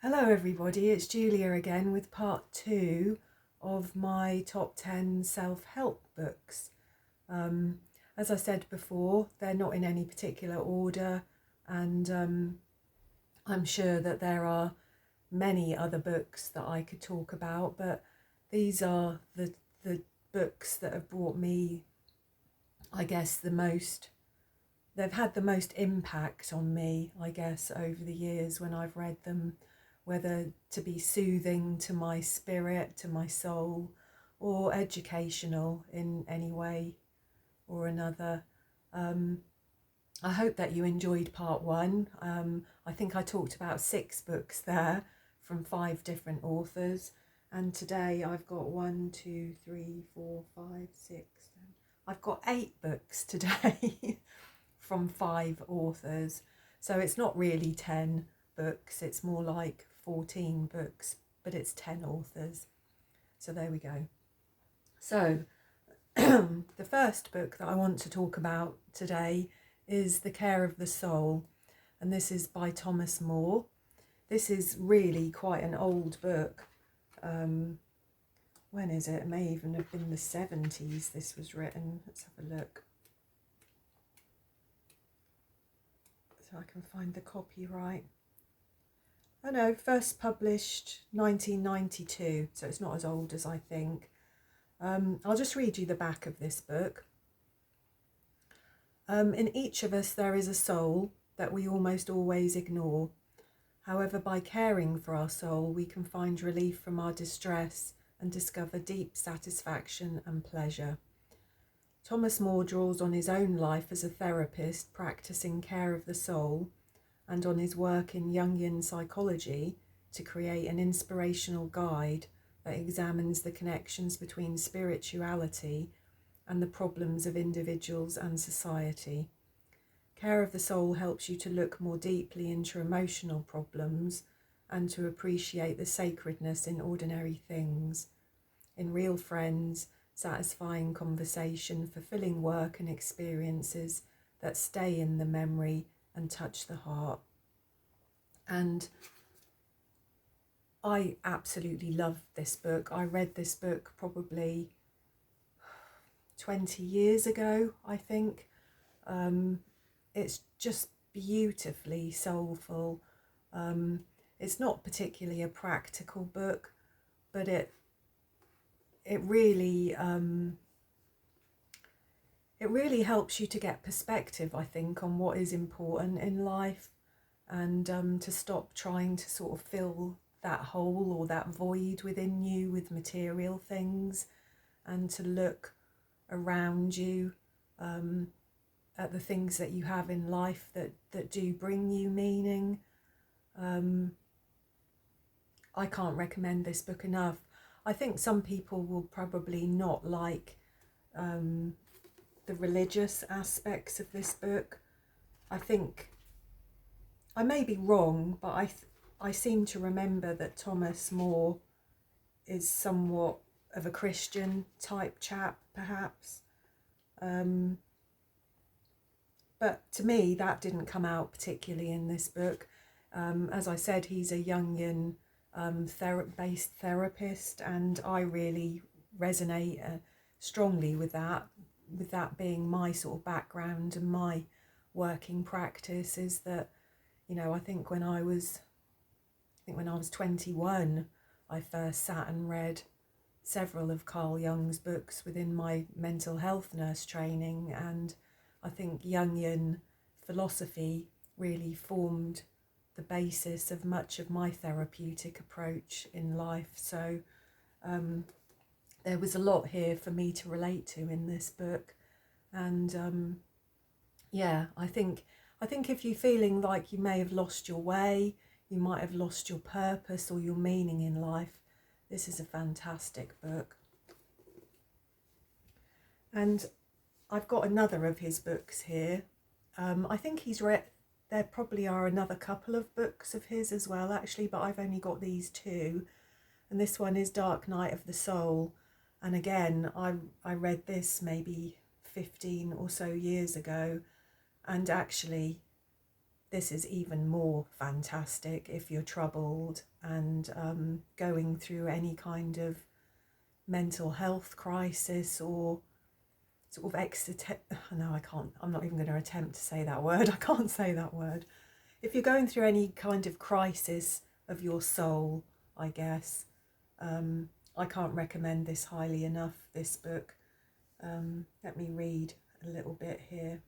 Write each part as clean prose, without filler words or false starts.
Hello everybody, it's Julia again with part 2 of my top 10 self-help books. As I said before, they're not in any particular order, and I'm sure that there are many other books that I could talk about, but these are the books that have brought me, I guess, they've had the most impact on me, I guess, over the years when I've read them, whether to be soothing to my spirit, to my soul, or educational in any way or another. I hope that you enjoyed part 1. I think I talked about 6 books there from 5 different authors, and today I've got 1, 2, 3, 4, 5, 6, 7. I've got 8 books today from 5 authors. So it's not really 10 books, it's more like 14 books, but it's 10 authors. So there we go. So the first book that I want to talk about today is The Care of the Soul, and this is by Thomas More. This is really quite an old book. When is it? It may even have been the 70s this was written. Let's have a look. So I can find the copyright. Oh no, first published 1992, so it's not as old as I think. I'll just read you the back of this book. In each of us there is a soul that we almost always ignore. However, by caring for our soul, we can find relief from our distress and discover deep satisfaction and pleasure. Thomas More draws on his own life as a therapist practicing care of the soul and on his work in Jungian psychology to create an inspirational guide that examines the connections between spirituality and the problems of individuals and society. Care of the Soul helps you to look more deeply into emotional problems and to appreciate the sacredness in ordinary things, in real friends, satisfying conversation, fulfilling work and experiences that stay in the memory and touch the heart. And I absolutely love this book. I read this book probably 20 years ago, I think. It's just beautifully soulful. It's not particularly a practical book, but it really helps you to get perspective, I think, on what is important in life, and to stop trying to sort of fill that hole or that void within you with material things, and to look around you at the things that you have in life that do bring you meaning. I can't recommend this book enough. I think some people will probably not like the religious aspects of this book. I think, I may be wrong, but I seem to remember that Thomas More is somewhat of a Christian type chap, perhaps. But to me, that didn't come out particularly in this book. As I said, he's a Jungian based therapist, and I really resonate strongly with that being my sort of background and my working practice. Is that, you know, I think when I was 21, I first sat and read several of Carl Jung's books within my mental health nurse training, and I think Jungian philosophy really formed the basis of much of my therapeutic approach in life. So there was a lot here for me to relate to in this book, and yeah, I think if you're feeling like you may have lost your way, you might have lost your purpose or your meaning in life, this is a fantastic book. And I've got another of his books here. I think he's read, there probably are another couple of books of his as well, actually, but I've only got these 2. And this one is Dark Night of the Soul. And again, I read this maybe 15 or so years ago. And actually, this is even more fantastic if you're troubled and going through any kind of mental health crisis or sort of no, I can't, I'm not even going to attempt to say that word. I can't say that word. If you're going through any kind of crisis of your soul, I guess, I can't recommend this highly enough, this book. Let me read a little bit here.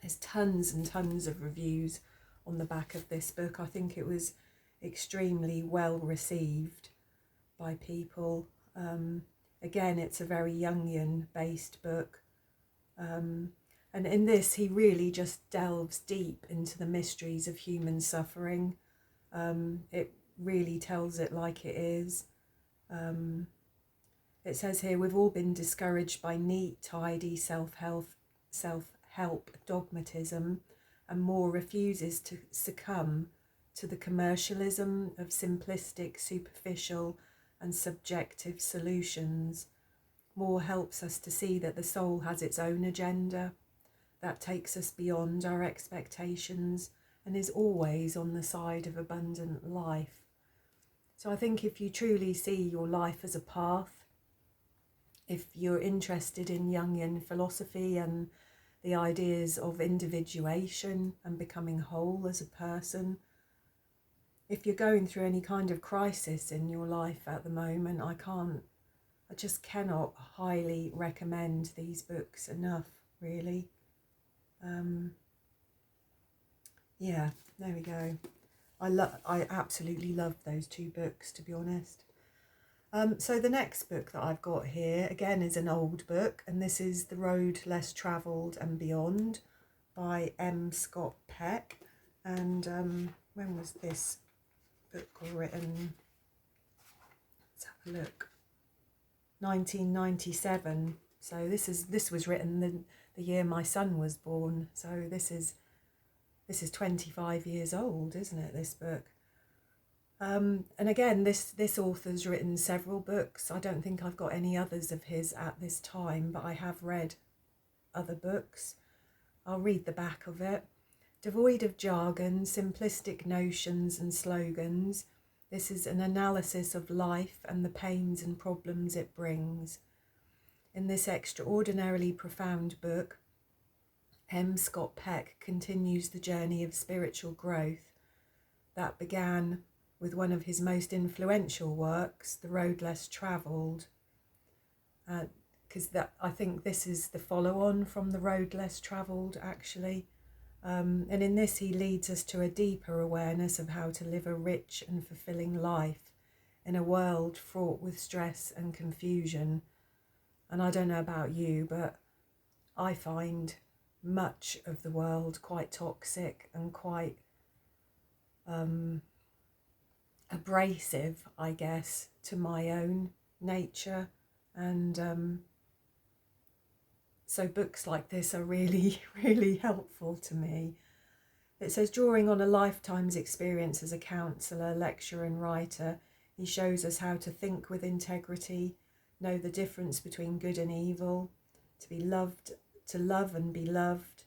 There's tons and tons of reviews on the back of this book. I think it was extremely well received by people. Again, it's a very Jungian based book. And in this, he really just delves deep into the mysteries of human suffering. It really tells it like it is. It says here, we've all been discouraged by neat, tidy self-help dogmatism, and more refuses to succumb to the commercialism of simplistic, superficial and subjective solutions. More helps us to see that the soul has its own agenda that takes us beyond our expectations and is always on the side of abundant life. So I think if you truly see your life as a path, if you're interested in Jungian philosophy and the ideas of individuation and becoming whole as a person, if you're going through any kind of crisis in your life at the moment, I just cannot highly recommend these books enough, really. Yeah, there we go. I absolutely love those two books, to be honest. So the next book that I've got here, again, is an old book, and this is The Road Less Travelled and Beyond by Scott Peck. And when was this book written? Let's have a look. 1997. So this was written the year my son was born. So this is 25 years old, isn't it, this book? And again, this author's written several books. I don't think I've got any others of his at this time, but I have read other books. I'll read the back of it. Devoid of jargon, simplistic notions and slogans, this is an analysis of life and the pains and problems it brings. In this extraordinarily profound book, Scott Peck continues the journey of spiritual growth that began with one of his most influential works, The Road Less Travelled, because I think this is the follow-on from The Road Less Travelled, actually. And in this, he leads us to a deeper awareness of how to live a rich and fulfilling life in a world fraught with stress and confusion. And I don't know about you, but I find much of the world quite toxic and quite abrasive, I guess, to my own nature. And so books like this are really, really helpful to me. It says, drawing on a lifetime's experience as a counsellor, lecturer and writer, he shows us how to think with integrity, know the difference between good and evil, to be loved, to love and be loved,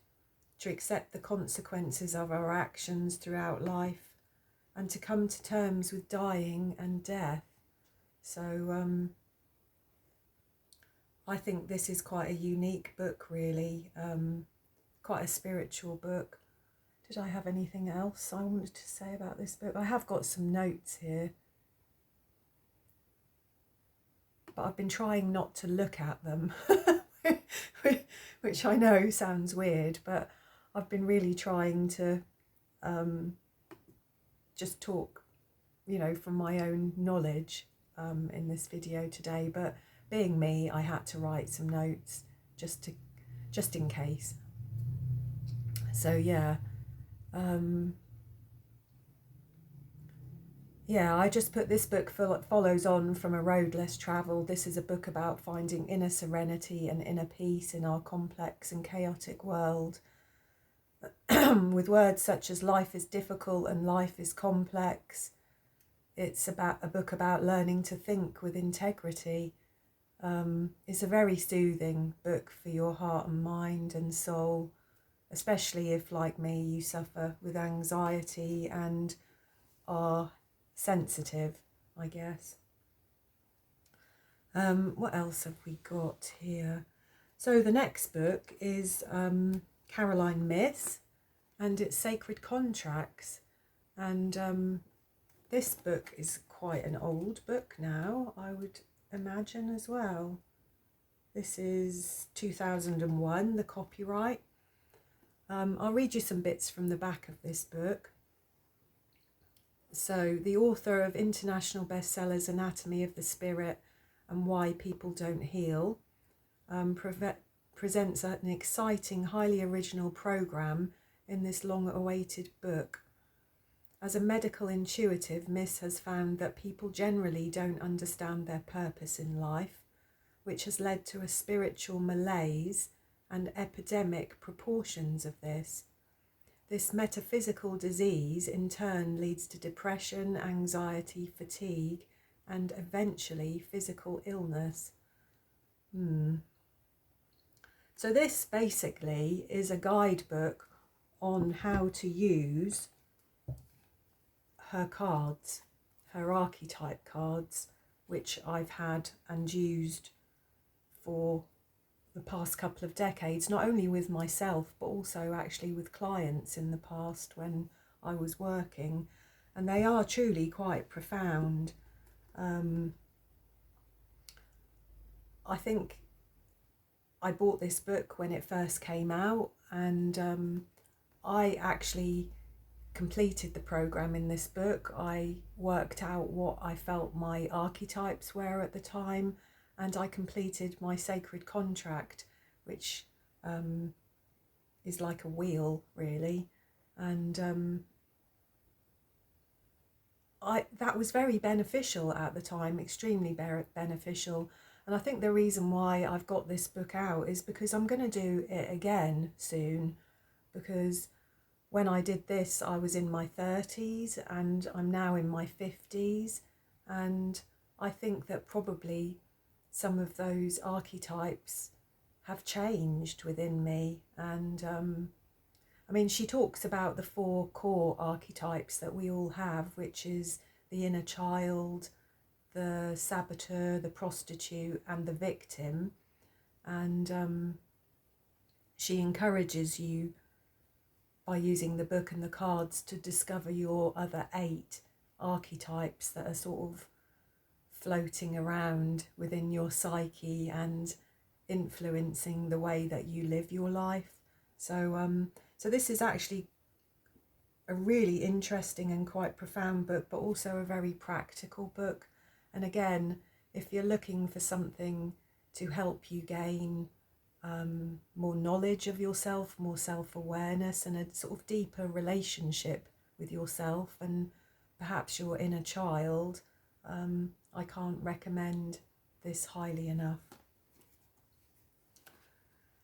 to accept the consequences of our actions throughout life, and to come to terms with dying and death. So I think this is quite a unique book, really, quite a spiritual book. Did I have anything else I wanted to say about this book? I have got some notes here, but I've been trying not to look at them, which I know sounds weird, but I've been really trying to just talk, from my own knowledge in this video today. But being me, I had to write some notes just in case. So yeah, I just put this book follows on from A Road Less Travelled. This is a book about finding inner serenity and inner peace in our complex and chaotic world. With words such as life is difficult and life is complex. It's about a book about learning to think with integrity. It's a very soothing book for your heart and mind and soul. especially if, like me, you suffer with anxiety and are sensitive, I guess. What else have we got here? So the next book is Caroline Myss, and it's Sacred Contracts. And this book is quite an old book now, I would imagine, as well. This is 2001, the copyright. I'll read you some bits from the back of this book. So, the author of international bestsellers Anatomy of the Spirit and Why People Don't Heal presents an exciting, highly original program in this long-awaited book. As a medical intuitive, Myss has found that people generally don't understand their purpose in life, which has led to a spiritual malaise and epidemic proportions of this. This metaphysical disease in turn leads to depression, anxiety, fatigue, and eventually physical illness. So this basically is a guidebook on how to use her cards, her archetype cards, which I've had and used for the past couple of decades, not only with myself, but also actually with clients in the past when I was working. And they are truly quite profound. I think I bought this book when it first came out, and I actually completed the program in this book. I worked out what I felt my archetypes were at the time, and I completed my sacred contract, which is like a wheel, really. And that was very beneficial at the time, extremely beneficial. And I think the reason why I've got this book out is because I'm going to do it again soon, because when I did this, I was in my 30s and I'm now in my 50s. And I think that probably some of those archetypes have changed within me. And I mean, she talks about the 4 core archetypes that we all have, which is the inner child, the saboteur, the prostitute, and the victim. And she encourages you, by using the book and the cards, to discover your other 8 archetypes that are sort of floating around within your psyche and influencing the way that you live your life. So this is actually a really interesting and quite profound book, but also a very practical book. And again, if you're looking for something to help you gain more knowledge of yourself, more self-awareness, and a sort of deeper relationship with yourself and perhaps your inner child, I can't recommend this highly enough.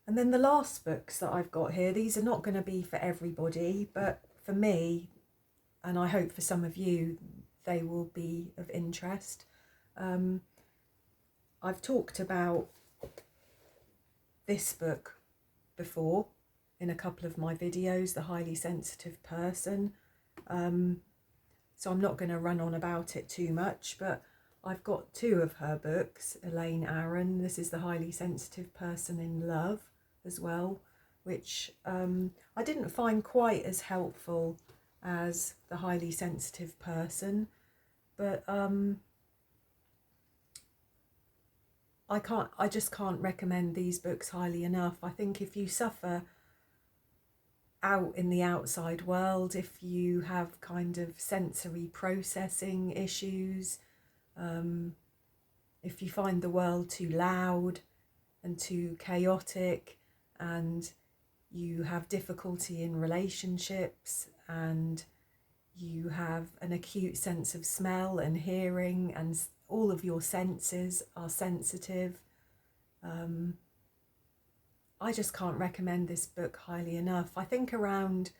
And then the last books that I've got here, these are not going to be for everybody, but for me, and I hope for some of you, they will be of interest. I've talked about this book before in a couple of my videos, The Highly Sensitive Person. So I'm not going to run on about it too much, but I've got 2 of her books, Elaine Aaron. This is The Highly Sensitive Person in Love as well, which I didn't find quite as helpful as The Highly Sensitive Person, but I just can't recommend these books highly enough. I think if you suffer out in the outside world, if you have kind of sensory processing issues, if you find the world too loud and too chaotic, and you have difficulty in relationships, and you have an acute sense of smell and hearing, and all of your senses are sensitive, I just can't recommend this book highly enough. I think around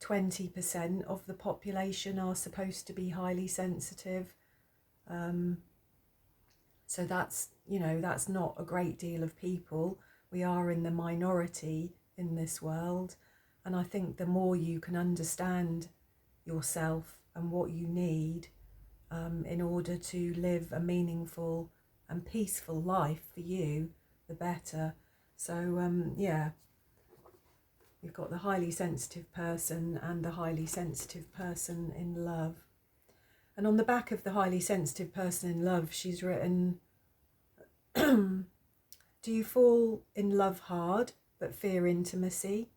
20% of the population are supposed to be highly sensitive. So that's, that's not a great deal of people. We are in the minority in this world. And I think the more you can understand yourself and what you need in order to live a meaningful and peaceful life for you, the better. So yeah, you've got the highly sensitive person and the highly sensitive person in love. And on the back of the highly sensitive person in love, she's written, do you fall in love hard but fear intimacy?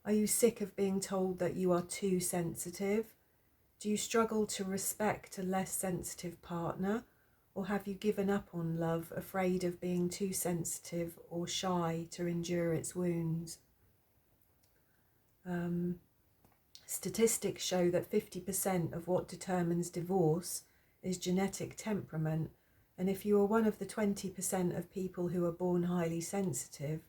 Are you sick of being told that you are too sensitive? Do you struggle to respect a less sensitive partner? Or have you given up on love, afraid of being too sensitive or shy to endure its wounds? Statistics show that 50% of what determines divorce is genetic temperament, and if you are one of the 20% of people who are born highly sensitive,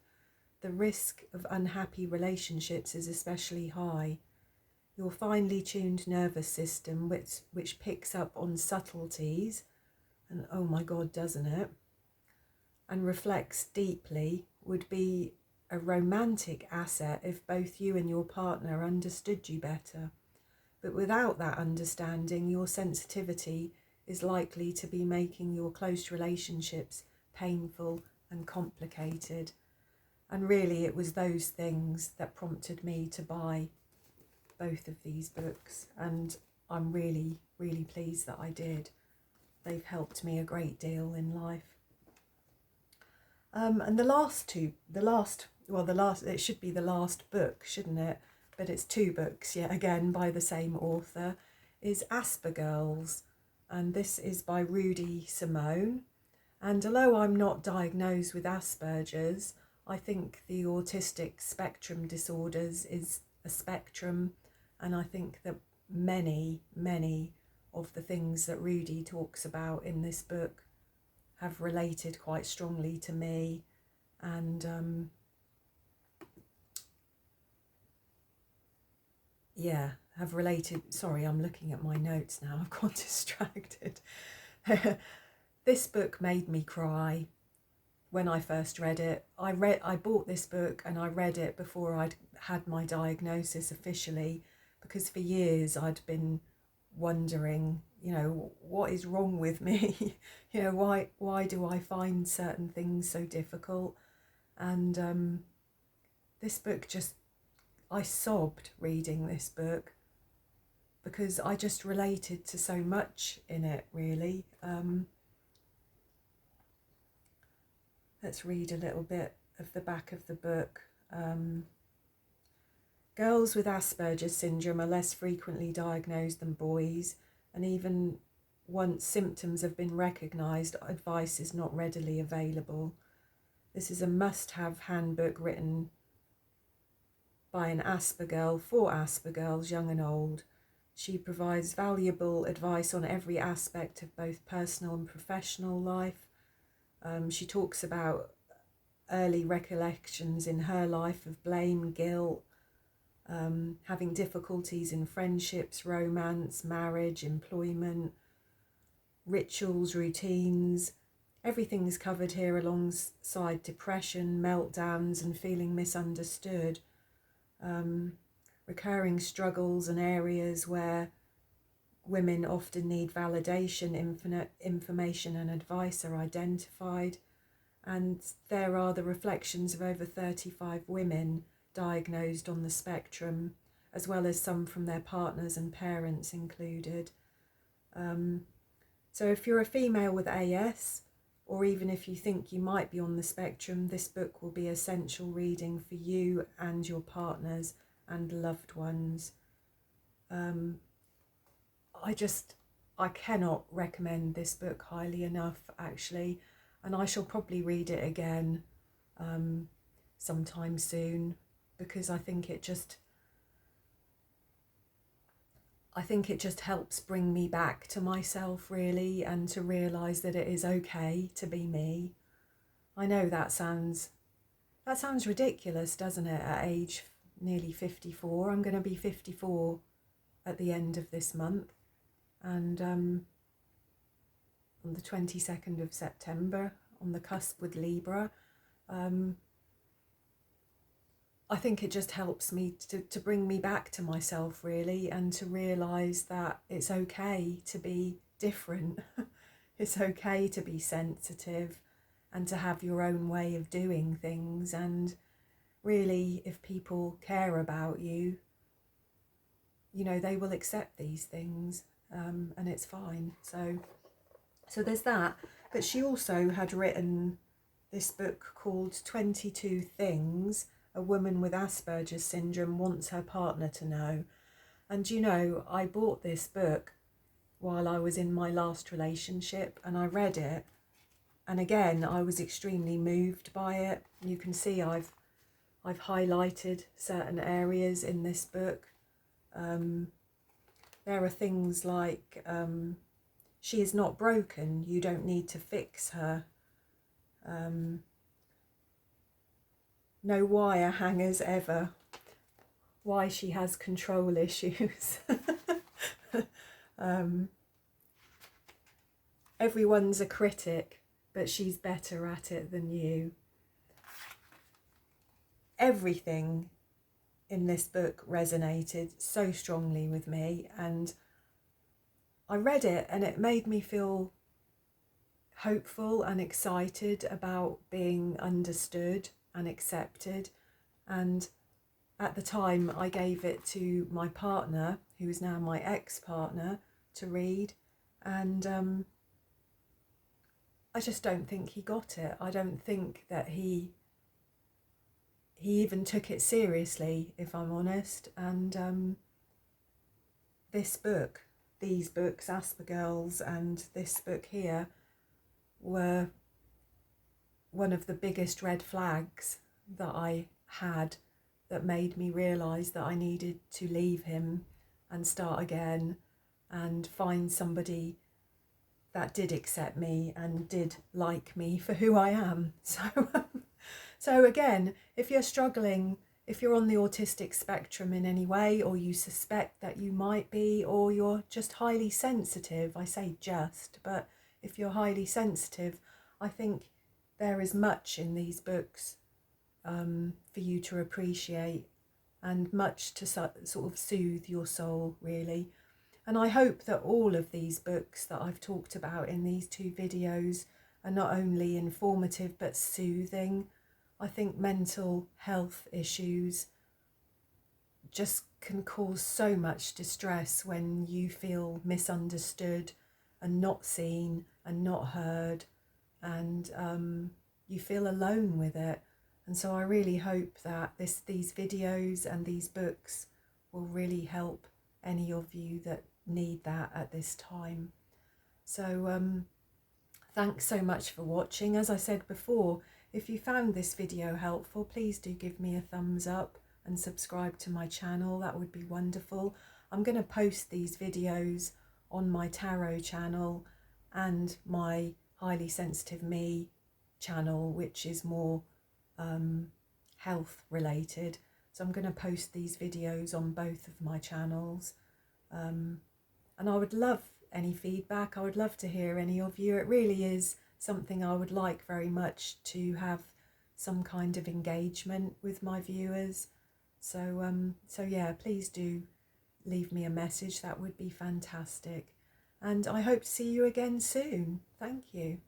the risk of unhappy relationships is especially high. Your finely tuned nervous system, which picks up on subtleties, and oh my God, doesn't it, and reflects deeply, would be a romantic asset if both you and your partner understood you better. But without that understanding, your sensitivity is likely to be making your close relationships painful and complicated. And really, it was those things that prompted me to buy both of these books, and I'm really, really pleased that I did. They've helped me a great deal in life. And it should be the last book, shouldn't it? But it's two books, yet again, by the same author, is Aspergirls. And this is by Rudy Simone. And although I'm not diagnosed with Asperger's, I think the autistic spectrum disorders is a spectrum. And I think that many, many of the things that Rudy talks about in this book have related quite strongly to me, and have related. Sorry, I'm looking at my notes now. I've got distracted. This book made me cry when I first read it. I bought this book and I read it before I'd had my diagnosis officially, because for years I'd been wondering, what is wrong with me? Why do I find certain things so difficult? And this book I sobbed reading this book, because I just related to so much in it, really. Let's read a little bit of the back of the book. Girls with Asperger's syndrome are less frequently diagnosed than boys, and even once symptoms have been recognised, advice is not readily available. This is a must-have handbook written by an Aspergirl for Aspergirls, young and old. She provides valuable advice on every aspect of both personal and professional life. She talks about early recollections in her life of blame, guilt, having difficulties in friendships, romance, marriage, employment, rituals, routines. Everything's covered here alongside depression, meltdowns, and feeling misunderstood. Recurring struggles and areas where women often need validation, information and advice are identified. And there are the reflections of over 35 women diagnosed on the spectrum, as well as some from their partners and parents included. So if you're a female with AS, or even if you think you might be on the spectrum, this book will be essential reading for you and your partners and loved ones. I cannot recommend this book highly enough, actually, and I shall probably read it again sometime soon, because I think it just helps bring me back to myself, really, and to realise that it is okay to be me. I know that sounds ridiculous, doesn't it, at age nearly 54. I'm going to be 54 at the end of this month, and on the 22nd of September, on the cusp with Libra. I think it just helps me to bring me back to myself, really, and to realise that it's okay to be different. It's okay to be sensitive and to have your own way of doing things. And really, if people care about you, you know, they will accept these things, and it's fine. So there's that. But she also had written this book called 22 Things a Woman with Asperger's Syndrome Wants Her Partner to Know. And you know, I bought this book while I was in my last relationship, and I read it, and again I was extremely moved by it. You can see I've highlighted certain areas in this book. There are things like she is not broken, you don't need to fix her. No wire hangers ever. Why she has control issues. Everyone's a critic, but she's better at it than you. Everything in this book resonated so strongly with me, and I read it and it made me feel hopeful and excited about being understood and accepted. And at the time I gave it to my partner, who is now my ex-partner, to read, and I just don't think he got it. I don't think that he even took it seriously, if I'm honest. And this book, these books, Aspergirls and this book here, were one of the biggest red flags that I had, that made me realise that I needed to leave him and start again and find somebody that did accept me and did like me for who I am. So again, if you're struggling, if you're on the autistic spectrum in any way, or you suspect that you might be, or you're just highly sensitive, I say just, but if you're highly sensitive, I think there is much in these books for you to appreciate, and much to sort of soothe your soul, really. And I hope that all of these books that I've talked about in these 2 videos are not only informative but soothing. I think mental health issues just can cause so much distress when you feel misunderstood and not seen and not heard, and you feel alone with it. And so I really hope that these videos and these books will really help any of you that need that at this time. So thanks so much for watching. As I said before, if you found this video helpful, please do give me a thumbs up and subscribe to my channel. That would be wonderful. I'm going to post these videos on my tarot channel and my Highly Sensitive Me channel, which is more health related. So I'm going to post these videos on both of my channels. And I would love any feedback. I would love to hear any of you. It really is something I would like very much, to have some kind of engagement with my viewers. So yeah, please do leave me a message. That would be fantastic. And I hope to see you again soon. Thank you.